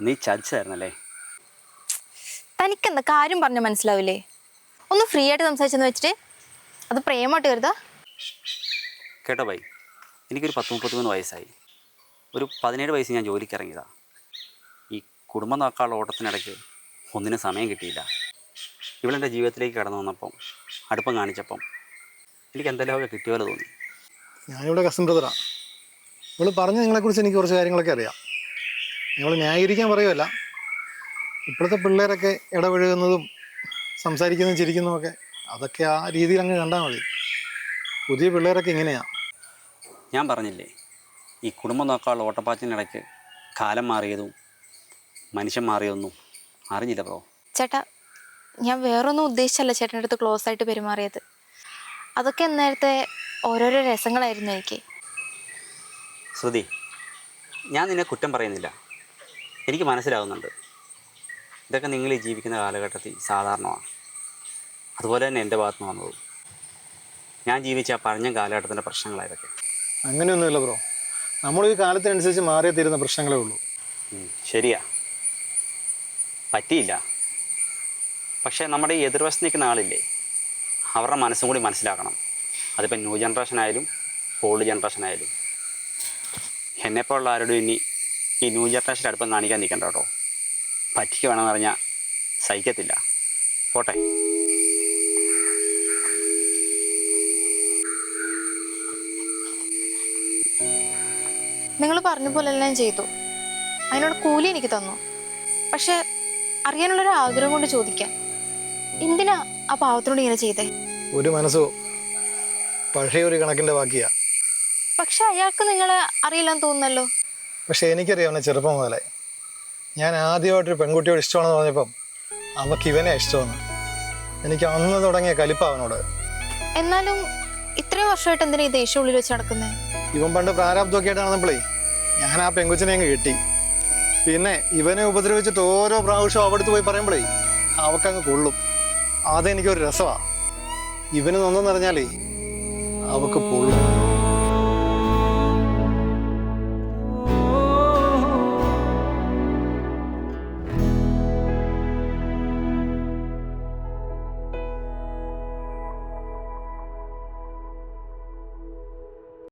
നീ ചതിച്ചായിരുന്നല്ലേ? തനിക്കെന്താ കാര്യം പറഞ്ഞാൽ മനസ്സിലാവില്ലേ? ഒന്ന് ഫ്രീ ആയിട്ട് സംസാരിച്ചെന്ന് വെച്ചിട്ട് അത് പ്രേമമായിട്ട് കരുതാ. കേട്ടോ ബൈ, എനിക്കൊരു 10-33 വയസ്സായി. ഒരു 17 വയസ്സ് ഞാൻ ജോലിക്ക് ഇറങ്ങിയതാണ്. ഈ കുടുംബം നോക്കാനുള്ള ഓട്ടത്തിനിടയ്ക്ക് ഒന്നിനും സമയം കിട്ടിയില്ല. ഇവളെൻ്റെ ജീവിതത്തിലേക്ക് കടന്നു വന്നപ്പം, അടുപ്പം കാണിച്ചപ്പം എനിക്ക് എന്തെല്ലാമൊക്കെ കിട്ടിയ പോലെ തോന്നി. ഞാനിവിടെ കസിൻ ബ്രദറാണ്. ഇവൾ പറഞ്ഞ നിങ്ങളെക്കുറിച്ച് എനിക്ക് കുറച്ച് കാര്യങ്ങളൊക്കെ അറിയാം. നിങ്ങൾ ന്യായീകരിക്കാൻ പറയുമല്ല, ഇപ്പോഴത്തെ പിള്ളേരൊക്കെ ഇടപഴകുന്നതും സംസാരിക്കുന്നതും ചിരിക്കുന്നതുമൊക്കെ അതൊക്കെ ആ രീതിയിൽ അങ്ങ് കണ്ടാൽ മതി. പുതിയ പിള്ളേരൊക്കെ ഇങ്ങനെയാണ്. ഞാൻ പറഞ്ഞില്ലേ, ഈ കുടുംബം നോക്കാനുള്ള ഓട്ടപ്പാച്ചിനിടയ്ക്ക് കാലം മാറിയതും മനുഷ്യൻ മാറിയതൊന്നും അറിഞ്ഞില്ല ബ്രോ. ചേട്ടാ, ഞാൻ വേറൊന്നും ഉദ്ദേശിച്ചല്ല ചേട്ടൻ്റെ അടുത്ത് ക്ലോസ് ആയിട്ട് പെരുമാറിയത്. അതൊക്കെ നേരത്തെ ഓരോരോ രസങ്ങളായിരുന്നു എനിക്ക്. ശ്രുതി, ഞാൻ നിന്നെ കുറ്റം പറയുന്നില്ല. എനിക്ക് മനസ്സിലാവുന്നുണ്ട്, ഇതൊക്കെ നിങ്ങൾ ഈ ജീവിക്കുന്ന കാലഘട്ടത്തിൽ സാധാരണമാണ്. അതുപോലെ തന്നെ എൻ്റെ ഭാഗത്ത് നിന്ന് വന്നതും. ഞാൻ ജീവിച്ച ആ പഴഞ്ഞ കാലഘട്ടത്തിൻ്റെ പ്രശ്നങ്ങളായതൊക്കെ. അങ്ങനെയൊന്നുമില്ല ബ്രോ, നമ്മൾ ഈ കാലത്തിനനുസരിച്ച് മാറിയേ തീരുന്ന പ്രശ്നങ്ങളേ ഉള്ളൂ. ശരിയാ, പറ്റിയില്ല. പക്ഷേ നമ്മുടെ ഈ എതിർവശത്ത് നിൽക്കുന്ന ആളില്ലേ, അവരുടെ മനസ്സും കൂടി മനസ്സിലാക്കണം. അതിപ്പോൾ ന്യൂ ജനറേഷൻ ആയാലും ഓൾഡ് ജനറേഷൻ ആയാലും. എന്നെപ്പോലുള്ള ആരോടും ഇനി ഈ ന്യൂ ജനറേഷൻ അടുപ്പം കാണിക്കാൻ നിൽക്കണ്ട കേട്ടോ. പറ്റിക്ക് വേണമെന്ന് പറഞ്ഞാൽ സഹിക്കത്തില്ല. പോട്ടെ. നിങ്ങൾ പറഞ്ഞ പോലെ എല്ലാം ചെയ്തു. അതിനോട് കൂലി എനിക്ക് തന്നു. പക്ഷെ അറിയാനുള്ളൊരു ആഗ്രഹം കൊണ്ട് ചോദിക്കാൻ, എന്തിനാ ആ പാവത്തിനോട് ഇങ്ങനെ ചെയ്തേ? ഒരു മനസ്സോ പഴയ ഒരു കണക്കിൻ്റെ ബാക്കിയാ. പക്ഷെ അയാൾക്ക് നിങ്ങളെ അറിയില്ലെന്ന് തോന്നുന്നല്ലോ. പക്ഷെ എനിക്കറിയാവുന്ന ചെറുപ്പം മുതലേ ഞാൻ ആദ്യമായിട്ടൊരു പെൺകുട്ടിയോട് ഇഷ്ടമാണെന്ന് പറഞ്ഞപ്പം അവൾക്ക് ഇവനെ ഇഷ്ടമാണ്. എനിക്ക് അന്ന് തുടങ്ങിയ കലിപ്പ അവനോട്. എന്നാലും ഇത്രയും വർഷമായിട്ട് എന്തിനാ ഈ ദേഷ്യം ഉള്ളിൽ വെച്ച് നടക്കുന്നത്? ഇവൻ പണ്ട് പ്രാരാബ്ദമൊക്കെ ആയിട്ട് നടന്നപ്പോഴേ ഞാൻ ആ പെങ്കുച്ചിനെ അങ്ങ് കെട്ടി. പിന്നെ ഇവനെ ഉപദ്രവിച്ചിട്ട് ഓരോ പ്രാവശ്യം അവിടുത്ത് പോയി പറയുമ്പോഴേ അവക്കങ്ങ് കൊള്ളും. അതെനിക്കൊരു രസമാണ്. ഇവന് നന്നെന്ന് പറഞ്ഞാലേ അവക്ക് പൊള്ളും.